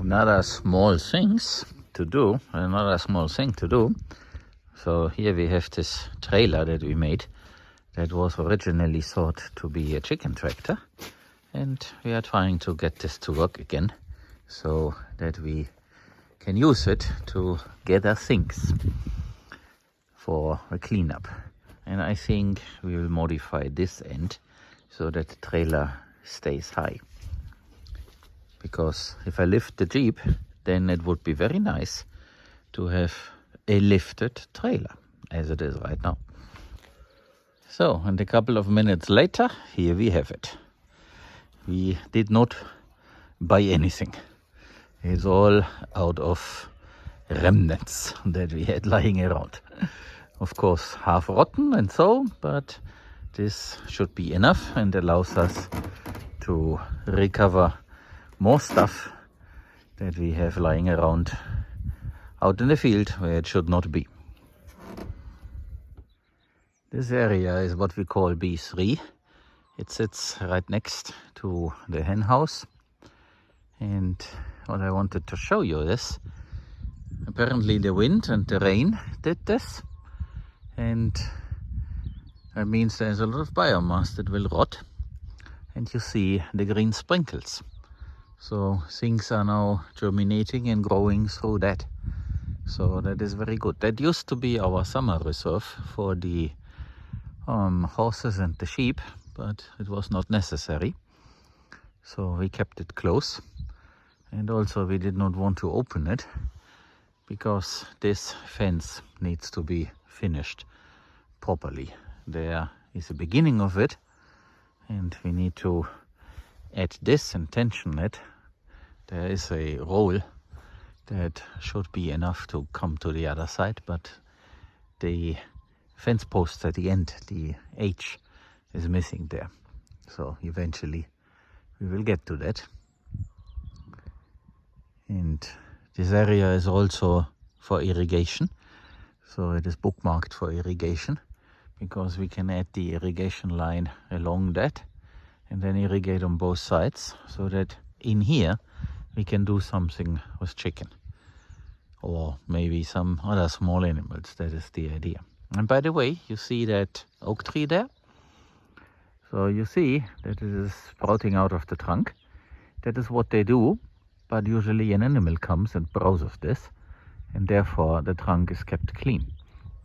Another small thing to do. So here we have this trailer that we made that was originally thought to be a chicken tractor, and we are trying to get this to work again so that we can use it to gather things for a cleanup. And I think we will modify this end so that the trailer stays high, because if I lift the Jeep, then it would be very nice to have a lifted trailer as it is right now. So, and a couple of minutes later, here we have it. We did not buy anything. It's all out of remnants that we had lying around. Of course, half rotten and so, but this should be enough and allows us to recover more stuff that we have lying around out in the field where it should not be. This area is what we call B3. It sits right next to the hen house. And what I wanted to show you is, apparently the wind and the rain did this. And that means there's a lot of biomass that will rot. And you see the green sprinkles. So things are now germinating and growing through that. So that is very good. That used to be our summer reserve for the horses and the sheep, but it was not necessary. So we kept it close. And also we did not want to open it because this fence needs to be finished properly. There is a beginning of it, and we need to add this and tension it. There is a roll that should be enough to come to the other side, but the fence post at the end, the H, is missing there. So eventually we will get to that. And this area is also for irrigation. So it is bookmarked for irrigation, because we can add the irrigation line along that and then irrigate on both sides, so that in here we can do something with chicken or maybe some other small animals. That is the idea. And by the way, you see that oak tree there? So you see that it is sprouting out of the trunk. That is what they do, but usually an animal comes and browses this, and therefore the trunk is kept clean.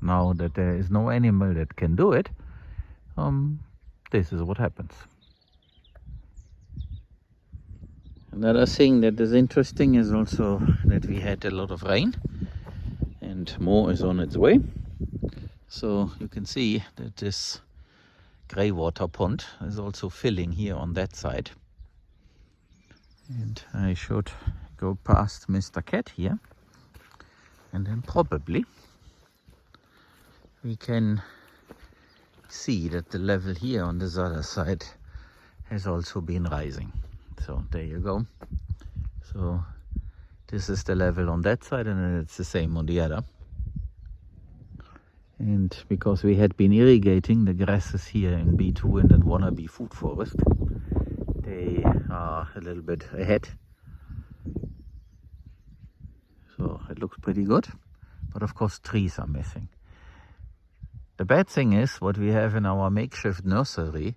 Now that there is no animal that can do it, this is what happens. Another thing that is interesting is also that we had a lot of rain, and more is on its way. So you can see that this grey water pond is also filling here on that side. And I should go past Mr. Cat here, and then probably we can see that the level here on this other side has also been rising. So there you go. So this is the level on that side, and then it's the same on the other. And because we had been irrigating the grasses here in B2 in that wannabe food forest, they are a little bit ahead. So it looks pretty good, but of course trees are missing. The bad thing is, what we have in our makeshift nursery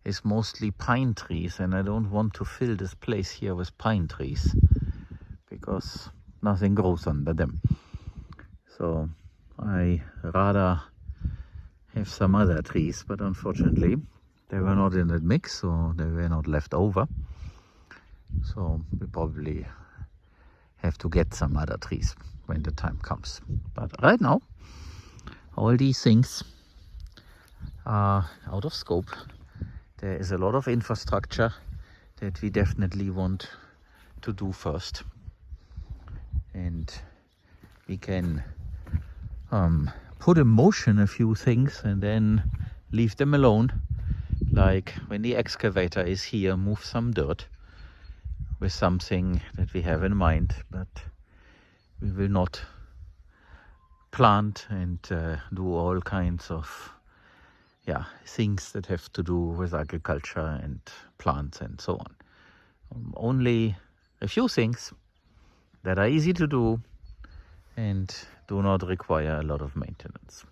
is mostly pine trees, and I don't want to fill this place here with pine trees because nothing grows under them. So I rather have some other trees, but unfortunately they were not in that mix, so they were not left over. So we probably have to get some other trees when the time comes. But right now, all these things are out of scope. There is a lot of infrastructure that we definitely want to do first. And we can put in motion a few things and then leave them alone. Like when the excavator is here, move some dirt with something that we have in mind, but we will not plant and do all kinds of things that have to do with agriculture and plants and so on. Only a few things that are easy to do and do not require a lot of maintenance.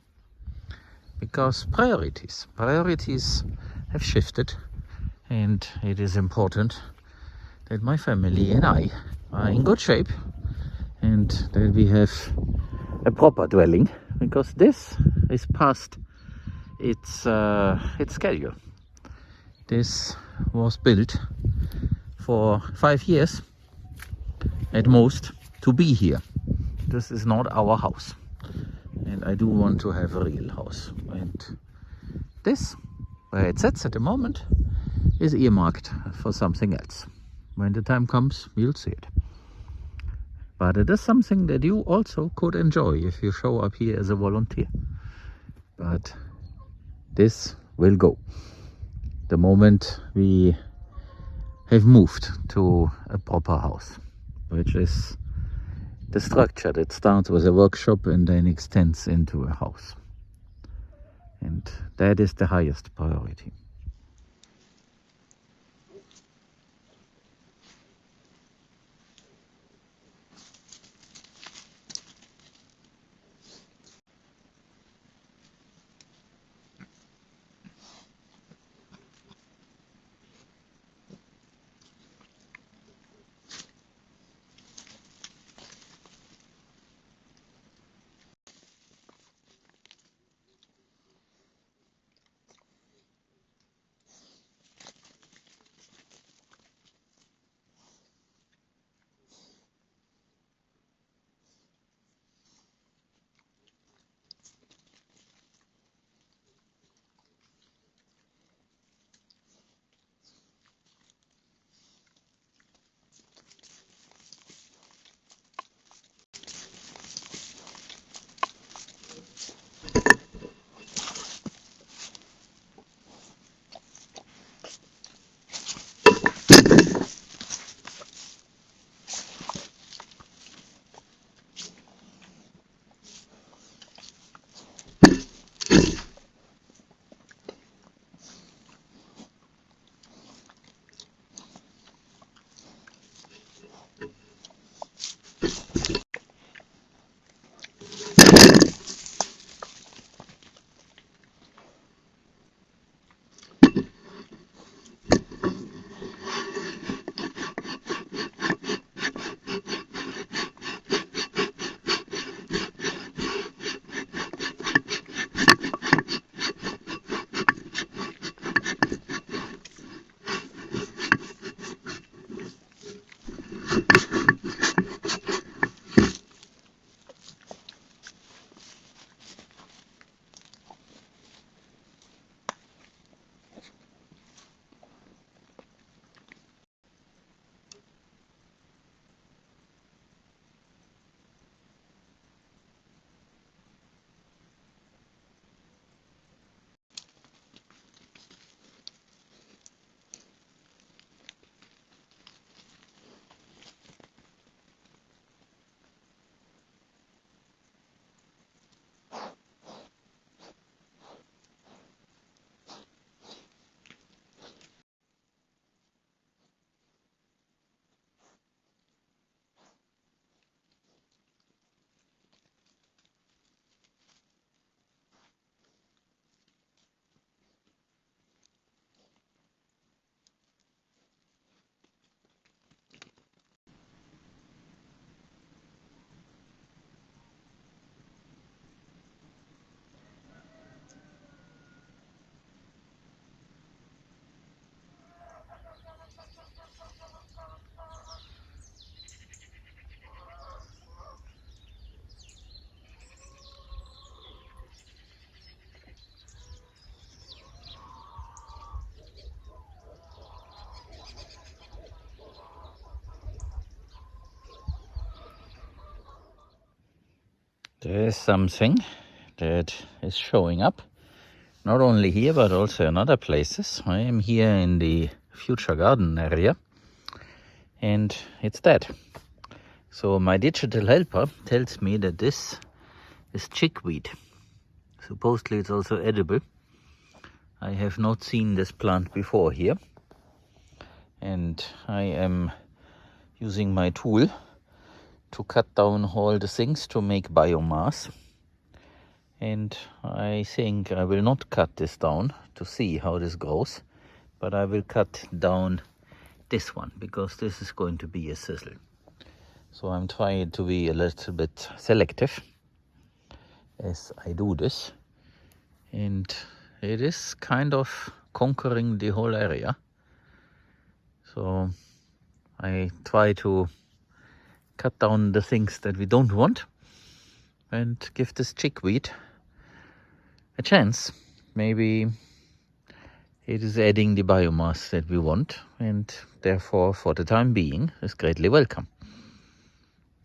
Because priorities have shifted, and it is important that my family and I are in good shape and that we have a proper dwelling, because this is past its schedule. This was built for 5 years at most to be here. This is not our house, and I do want to have a real house. And this, where it sits at the moment, is earmarked for something else. When the time comes, you'll see it. But it is something that you also could enjoy if you show up here as a volunteer. But this will go the moment we have moved to a proper house, which is the structure that starts with a workshop and then extends into a house. And that is the highest priority. There is something that is showing up, not only here but also in other places. I am here in the future garden area, and it's that. So my digital helper tells me that this is chickweed. Supposedly it's also edible. I have not seen this plant before here, and I am using my tool to cut down all the things to make biomass. And I think I will not cut this down to see how this grows, but I will cut down this one because this is going to be a sizzle. So I'm trying to be a little bit selective as I do this, and it is kind of conquering the whole area. So I try to cut down the things that we don't want and give this chickweed a chance. Maybe it is adding the biomass that we want, and therefore for the time being is greatly welcome.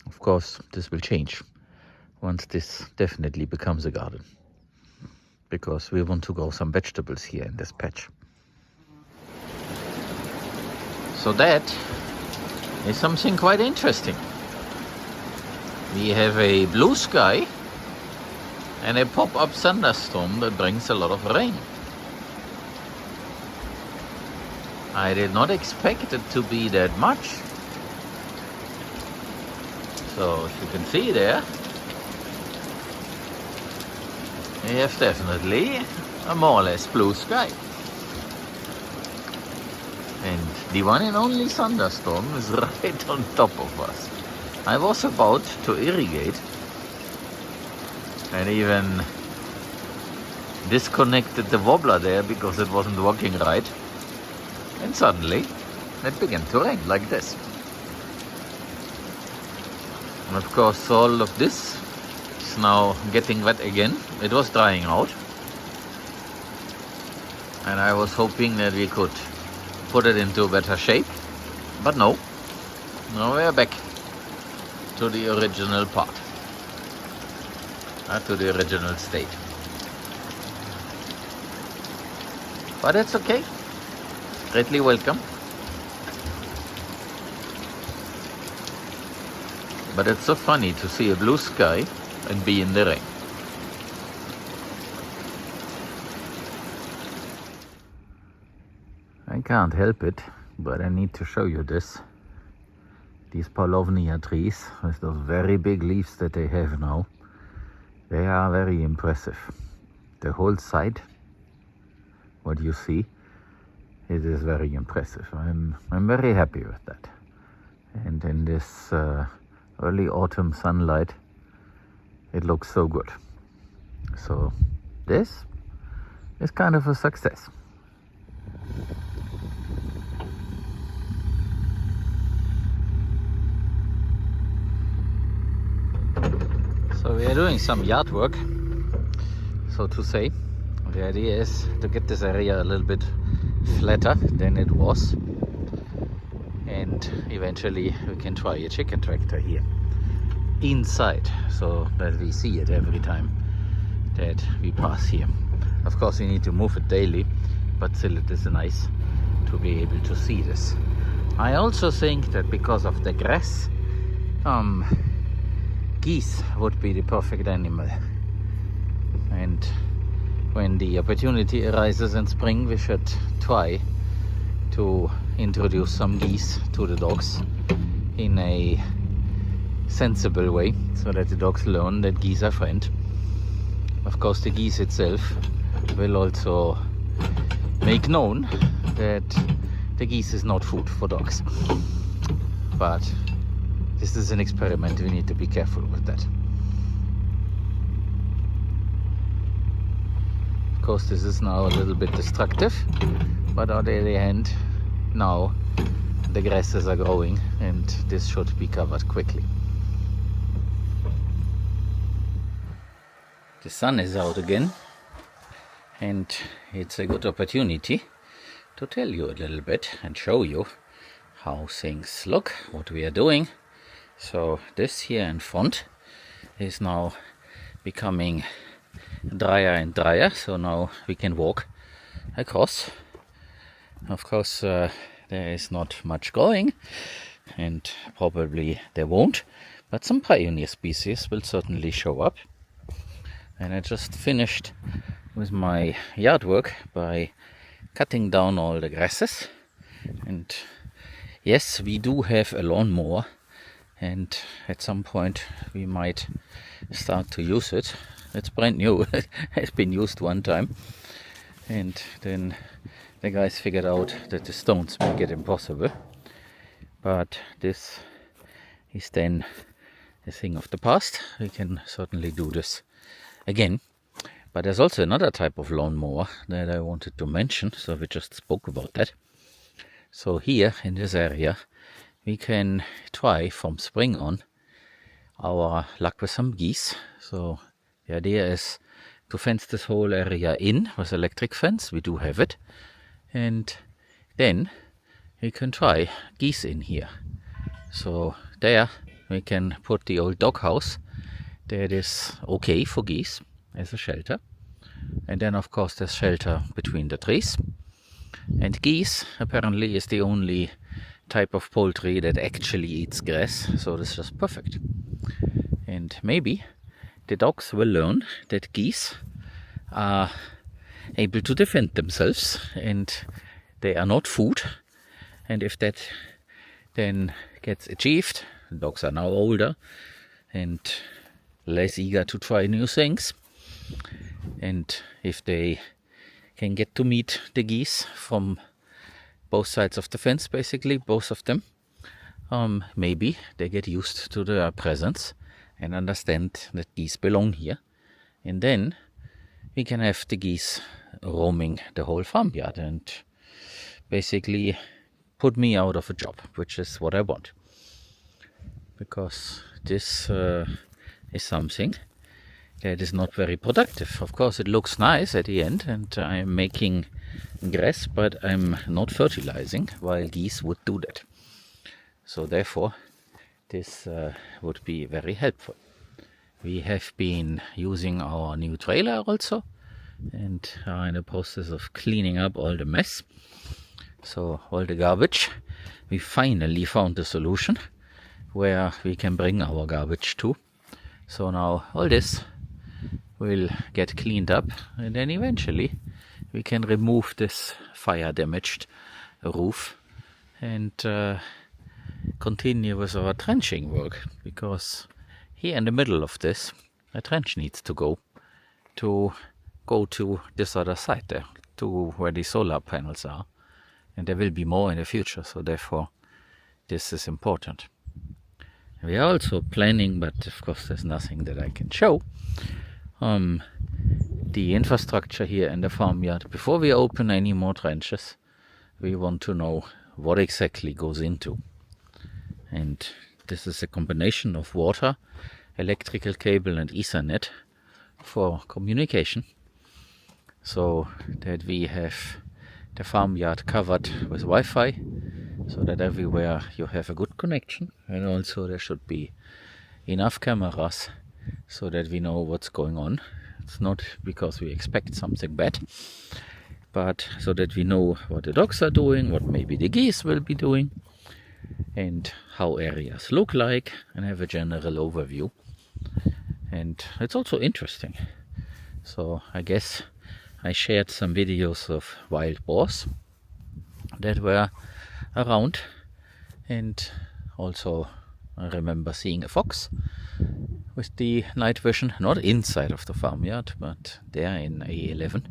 Of course, this will change once this definitely becomes a garden, because we want to grow some vegetables here in this patch. So that is something quite interesting. We have a blue sky and a pop-up thunderstorm that brings a lot of rain. I did not expect it to be that much. So as you can see there, we have definitely a more or less blue sky. And the one and only thunderstorm is right on top of us. I was about to irrigate and even disconnected the wobbler there because it wasn't working right. And suddenly it began to rain like this. And of course all of this is now getting wet again. It was drying out. And I was hoping that we could put it into better shape. But no. Now we are back to the original part. To the original state. But it's okay. Greatly welcome. But it's so funny to see a blue sky and be in the rain. I can't help it, but I need to show you this. These Paulownia trees with those very big leaves that they have now. They are very impressive. The whole site, what you see, it is very impressive. I'm very happy with that. And in this early autumn sunlight, it looks so good. So this is kind of a success. So we are doing some yard work, so to say. The idea is to get this area a little bit flatter than it was, and eventually we can try a chicken tractor here inside, so that we see it every time that we pass here. Of course we need to move it daily, but still it is nice to be able to see this. I also think that because of the grass, geese would be the perfect animal, and when the opportunity arises in spring, we should try to introduce some geese to the dogs in a sensible way, so that the dogs learn that geese are friends. Of course, the geese itself will also make known that the geese is not food for dogs. But this is an experiment, we need to be careful with that. Of course, this is now a little bit destructive, but on the other hand, now the grasses are growing and this should be covered quickly. The sun is out again, and it's a good opportunity to tell you a little bit and show you how things look, what we are doing. So this here in front is now becoming drier and drier, so now we can walk across. Of course there is not much growing, and probably there won't, but some pioneer species will certainly show up. And I just finished with my yard work by cutting down all the grasses. And yes, we do have a lawnmower and at some point we might start to use it. It's brand new. It has been used one time, and then the guys figured out that the stones make it impossible. But this is then a thing of the past. We can certainly do this again. But there's also another type of lawnmower that I wanted to mention, so we just spoke about that. So here in this area we can try from spring on our luck with some geese. So the idea is to fence this whole area in with electric fence. We do have it, and then we can try geese in here. So there we can put the old doghouse that is okay for geese as a shelter, and then of course there's shelter between the trees. And geese apparently is the only type of poultry that actually eats grass, so this is perfect. And maybe the dogs will learn that geese are able to defend themselves and they are not food. And if that then gets achieved, dogs are now older and less eager to try new things. And if they can get to meet the geese from both sides of the fence, basically, both of them, maybe they get used to their presence and understand that geese belong here. And then we can have the geese roaming the whole farmyard and basically put me out of a job, which is what I want. Because this is something that is not very productive. Of course, it looks nice at the end, and I'm making grass, but I'm not fertilizing, while geese would do that. So therefore, this would be very helpful. We have been using our new trailer also, and are in the process of cleaning up all the mess. So all the garbage, we finally found a solution where we can bring our garbage to. So now all this will get cleaned up, and then eventually we can remove this fire damaged roof and continue with our trenching work, because here in the middle of this a trench needs to go to this other side there, to where the solar panels are, and there will be more in the future, so therefore this is important. We are also planning, but of course there's nothing that I can show, the infrastructure here in the farmyard. Before we open any more trenches, we want to know what exactly goes into. And this is a combination of water, electrical cable and Ethernet for communication, so that we have the farmyard covered with Wi-Fi, so that everywhere you have a good connection. And also there should be enough cameras so that we know what's going on. It's not because we expect something bad, but so that we know what the dogs are doing, what maybe the geese will be doing, and how areas look like, and have a general overview. And it's also interesting. So I guess I shared some videos of wild boars that were around, and also I remember seeing a fox with the night vision, not inside of the farmyard, but there in A11.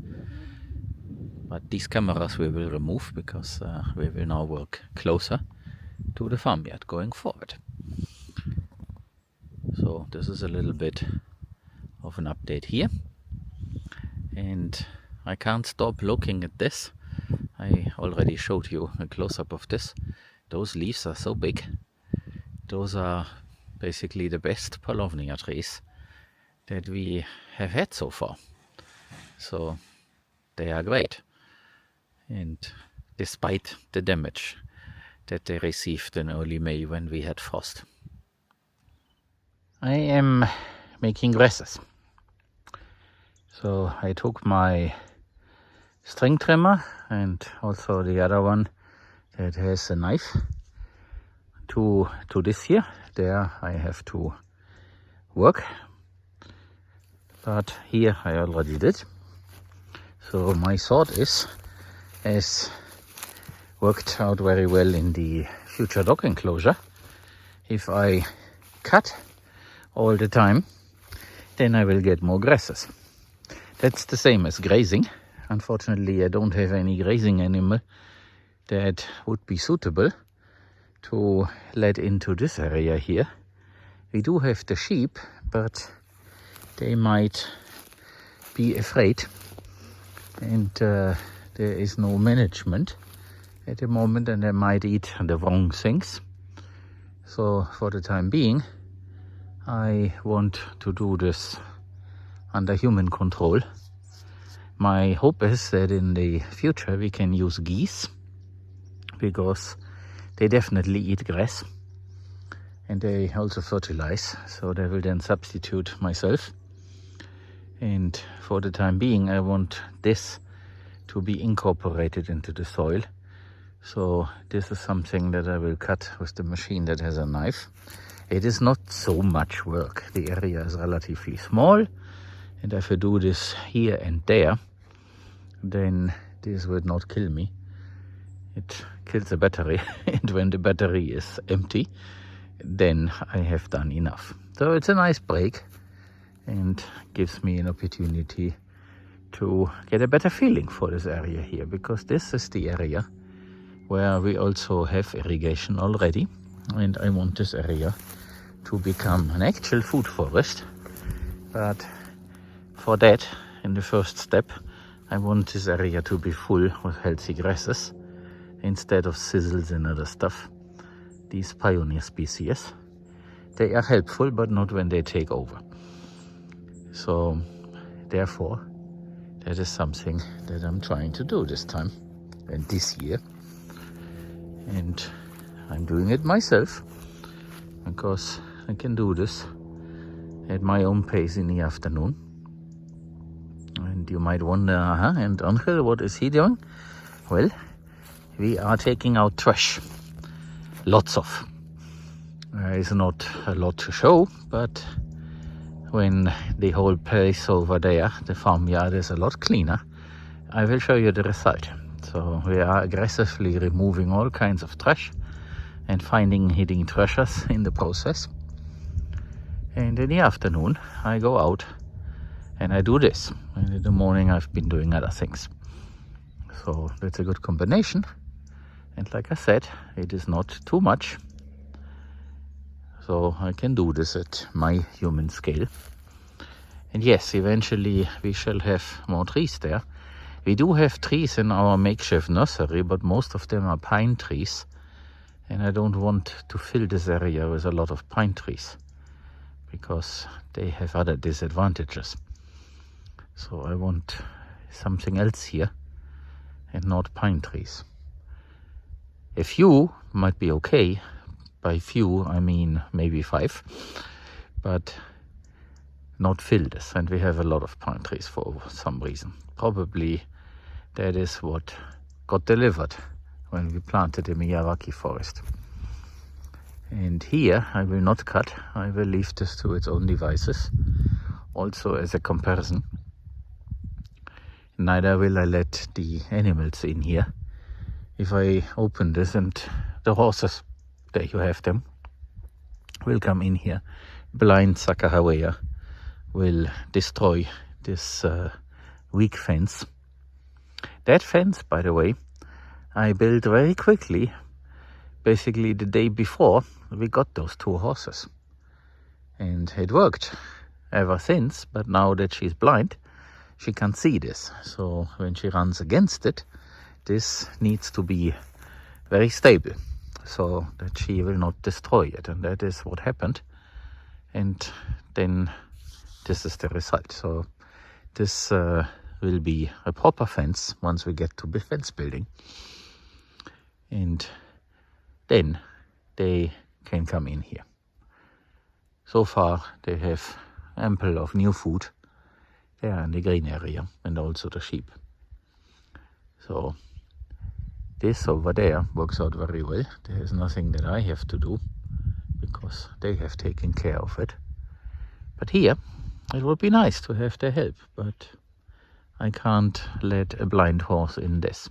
But these cameras we will remove, because we will now work closer to the farmyard going forward. So this is a little bit of an update here, and I can't stop looking at this. I already showed you a close-up of this. Those leaves are so big. Those are basically the best Paulownia trees that we have had so far. So they are great, and despite the damage that they received in early May when we had frost. I am making grasses. So I took my string trimmer and also the other one that has a knife to this here. There I have to work, but here I already did. So my thought is, as worked out very well in the future dog enclosure, if I cut all the time, then I will get more grasses. That's the same as grazing. Unfortunately, I don't have any grazing animal that would be suitable to let into this area here. We do have the sheep, but they might be afraid, and there is no management at the moment, and they might eat the wrong things. So for the time being, I want to do this under human control. My hope is that in the future we can use geese, because they definitely eat grass and they also fertilize, so they will then substitute myself. And for the time being, I want this to be incorporated into the soil. So this is something that I will cut with the machine that has a knife. It is not so much work. The area is relatively small, and if I do this here and there, then this would not kill me. It kills the battery, and when the battery is empty, then I have done enough. So it's a nice break and gives me an opportunity to get a better feeling for this area here, because this is the area where we also have irrigation already, and I want this area to become an actual food forest. But for that, in the first step, I want this area to be full with healthy grasses instead of thistles and other stuff. These pioneer species, they are helpful, but not when they take over. So therefore, that is something that I'm trying to do this time and this year. And I'm doing it myself, because I can do this at my own pace in the afternoon. And you might wonder, and Angel, what is he doing? Well, we are taking out trash. Lots of. There is not a lot to show, but when the whole place over there, the farmyard, is a lot cleaner, I will show you the result. So we are aggressively removing all kinds of trash and finding hidden treasures in the process. And in the afternoon, I go out and I do this. And in the morning, I've been doing other things. So that's a good combination. And like I said, it is not too much. So I can do this at my human scale. And yes, eventually we shall have more trees there. We do have trees in our makeshift nursery, but most of them are pine trees. And I don't want to fill this area with a lot of pine trees, because they have other disadvantages. So I want something else here and not pine trees. A few might be okay. By few, I mean maybe 5, but not fill this. And we have a lot of pine trees for some reason. Probably that is what got delivered when we planted the Miyawaki forest. And here I will not cut. I will leave this to its own devices, also as a comparison. Neither will I let the animals in here. If I open this, and the horses, there you have them, will come in here, blind Sakahawea will destroy this weak fence. That fence, by the way, I built very quickly. Basically the day before we got those 2 horses. And it worked ever since, but now that she's blind, she can't see this. So when she runs against it, this needs to be very stable, so that she will not destroy it. And that is what happened. And then this is the result. So this will be a proper fence once we get to the fence building. And then they can come in here. So far they have ample of new food there in the green area, and also the sheep. So this over there works out very well. There is nothing that I have to do, because they have taken care of it. But here it would be nice to have their help, but I can't let a blind horse in this.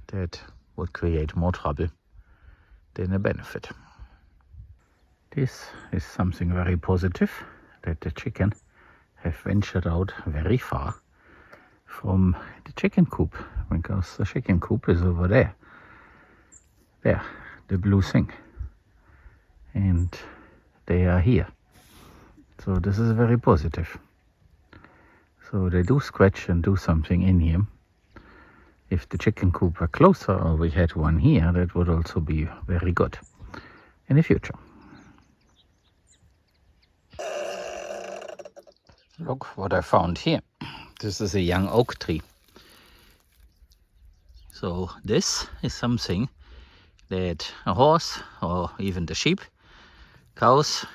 That would create more trouble than a benefit. This is something very positive, that the chicken have ventured out very far from the chicken coop, because the chicken coop is over there. There, the blue thing. And they are here. So this is very positive. So they do scratch and do something in here. If the chicken coop were closer, or we had one here, that would also be very good in the future. Look what I found here. This is a young oak tree. So this is something that a horse, or even the sheep, cows,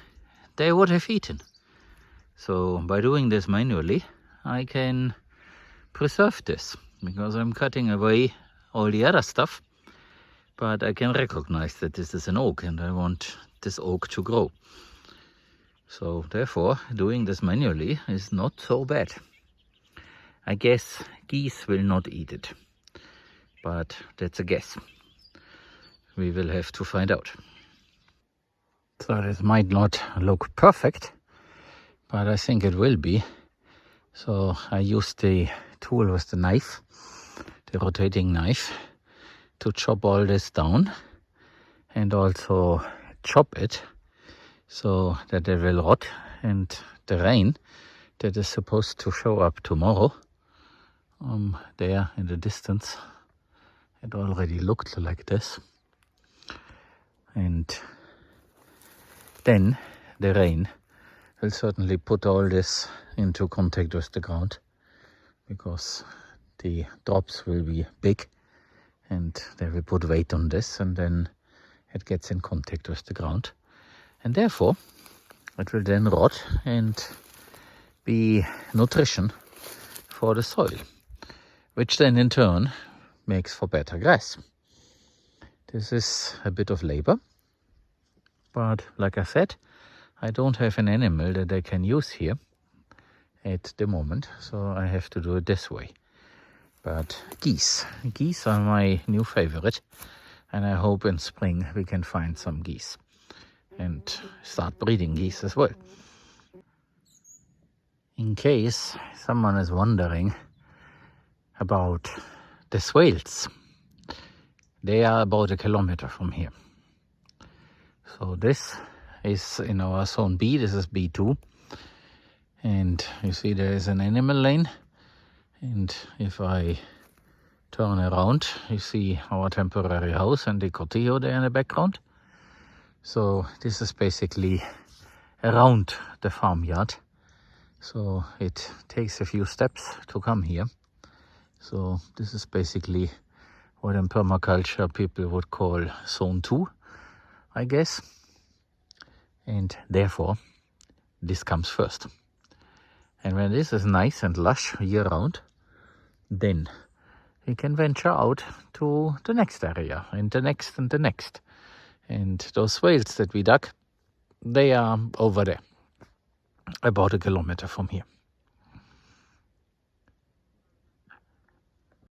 they would have eaten. So by doing this manually, I can preserve this, because I'm cutting away all the other stuff, but I can recognize that this is an oak and I want this oak to grow. So therefore, doing this manually is not so bad. I guess geese will not eat it, but that's a guess. We will have to find out. So this might not look perfect, but I think it will be. So I used the tool with the knife, the rotating knife, to chop all this down and also chop it so that it will rot, and the rain that is supposed to show up tomorrow, there in the distance, it already looked like this. And then the rain will certainly put all this into contact with the ground, because the drops will be big and they will put weight on this, and then it gets in contact with the ground. And therefore, it will then rot and be nutrition for the soil, which then in turn makes for better grass. This is a bit of labor, but like I said, I don't have an animal that I can use here at the moment, so I have to do it this way. But geese are my new favorite, and I hope in spring we can find some geese and start breeding geese as well. In case someone is wondering about the swales, they are about 1 kilometer from here. So this is in our zone B, this is B2. And you see there is an animal lane. And if I turn around, you see our temporary house and the cortijo there in the background. So this is basically around the farmyard. So it takes a few steps to come here. So this is basically what in permaculture people would call zone 2, I guess. And therefore, this comes first. And when this is nice and lush year-round, then we can venture out to the next area, and the next and the next. And those swales that we dug, they are over there, about 1 kilometer from here.